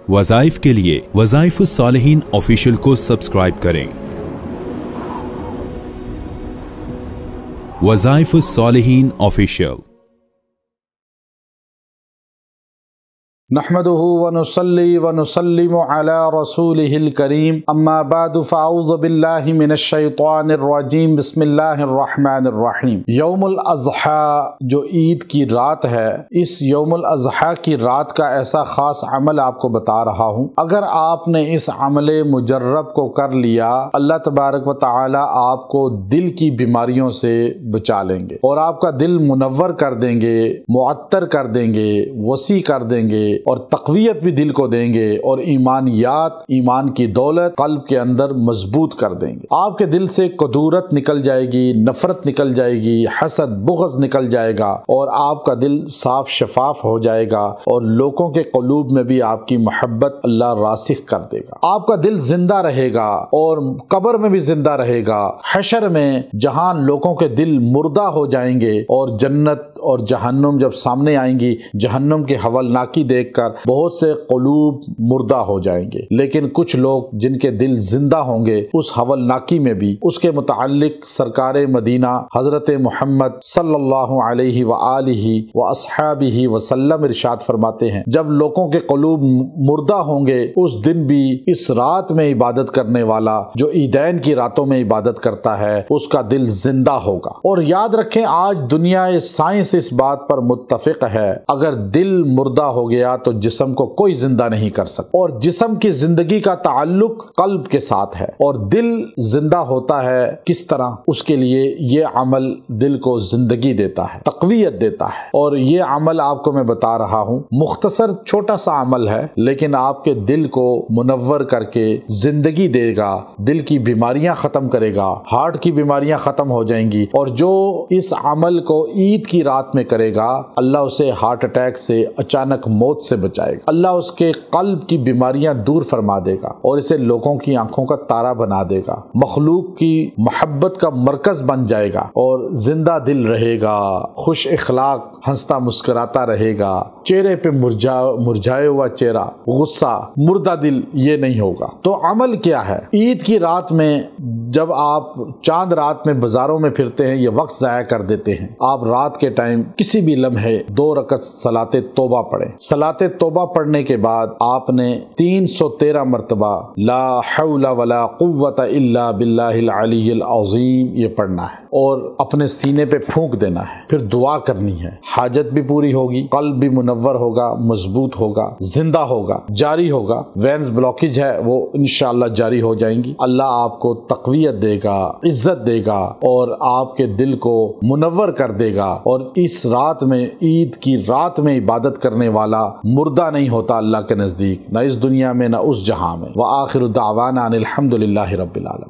وظائف کے لیے وظائف الصالحین آفیشیل کو سبسکرائب کریں۔ وظائف الصالحین آفیشیل۔ نحمده ونصلي ونسلم على رسوله الكريم اما بعد فاعوذ بالله من الشیطان الرجیم بسم اللہ الرحمن الرحیم۔ یوم الاضحیٰ جو عید کی رات ہے، اس یوم الاضحیٰ کی رات کا ایسا خاص عمل آپ کو بتا رہا ہوں۔ اگر آپ نے اس عمل مجرب کو کر لیا، اللہ تبارک و تعالی آپ کو دل کی بیماریوں سے بچا لیں گے اور آپ کا دل منور کر دیں گے، معطر کر دیں گے، وسیع کر دیں گے اور تقویت بھی دل کو دیں گے، اور ایمانیات، ایمان کی دولت قلب کے اندر مضبوط کر دیں گے۔ آپ کے دل سے کدورت نکل جائے گی، نفرت نکل جائے گی، حسد، بغض نکل جائے گا، اور آپ کا دل صاف شفاف ہو جائے گا، اور لوگوں کے قلوب میں بھی آپ کی محبت اللہ راسخ کر دے گا۔ آپ کا دل زندہ رہے گا اور قبر میں بھی زندہ رہے گا۔ حشر میں جہاں لوگوں کے دل مردہ ہو جائیں گے اور جنت اور جہنم جب سامنے آئیں گی، جہنم کی حولناکی دیکھ کر بہت سے قلوب مردہ ہو جائیں گے، لیکن کچھ لوگ جن کے دل زندہ ہوں گے اس حولناکی میں بھی اس کے متعلق سرکار مدینہ حضرت محمد صلی اللہ علیہ وآلہ واصحابہ وسلم ارشاد فرماتے ہیں، جب لوگوں کے قلوب مردہ ہوں گے اس دن بھی اس رات میں عبادت کرنے والا جو عیدین کی راتوں میں عبادت کرتا ہے اس کا دل زندہ ہوگا۔ اور یاد رکھیں، آج دنیا سائنس اس بات پر متفق ہے، اگر دل مردہ ہو گیا تو جسم کو کوئی زندہ نہیں کر سکتا، اور جسم کی زندگی کا تعلق قلب کے ساتھ ہے، اور دل زندہ ہوتا ہے کس طرح؟ اس کے لیے یہ عمل دل کو زندگی دیتا ہے، تقویت دیتا ہے، اور یہ عمل آپ کو میں بتا رہا ہوں، مختصر چھوٹا سا عمل ہے لیکن آپ کے دل کو منور کر کے زندگی دے گا، دل کی بیماریاں ختم کرے گا، ہارٹ کی بیماریاں ختم ہو جائیں گی، اور جو اس عمل کو عید کی رات میں کرے گا اللہ اسے ہارٹ اٹیک سے، اچانک موت سے بچائے گا، اللہ اس کے قلب کی بیماریاں دور فرما دے گا اور اسے لوگوں کی آنکھوں کا تارا بنا دے گا، مخلوق کی محبت کا مرکز بن جائے گا، اور زندہ دل رہے گا، خوش اخلاق، ہنستا مسکراتا رہے گا، چہرے پہ مرجھایا ہوا چہرہ، غصہ، مردہ دل یہ نہیں ہوگا۔ تو عمل کیا ہے؟ عید کی رات میں جب آپ چاند رات میں بازاروں میں پھرتے ہیں، یہ وقت ضائع کر دیتے ہیں، آپ رات کے ٹائم کسی بھی لمحے 2 رکعت صلاۃ توبہ پڑھیں۔ صلاۃ توبہ پڑھنے کے بعد آپ نے 313 مرتبہ لا حول ولا قوت الا باللہ العلی العظیم یہ پڑھنا ہے، اور اپنے سینے پہ پھونک دینا ہے، پھر دعا کرنی ہے، حاجت بھی پوری ہوگی، قلب بھی منور ہوگا، مضبوط ہوگا، زندہ ہوگا، جاری ہوگا، وینز بلاکیج ہے وہ انشاءاللہ جاری ہو جائیں گی، اللہ آپ کو تقویت دے گا، عزت دے گا، اور آپ کے دل کو منور کر دے گا، اور اس رات میں، عید کی رات میں عبادت کرنے والا مردہ نہیں ہوتا اللہ کے نزدیک، نہ اس دنیا میں نہ اس جہاں میں۔ وآخر دعوانا ان الحمد للہ رب العالمین۔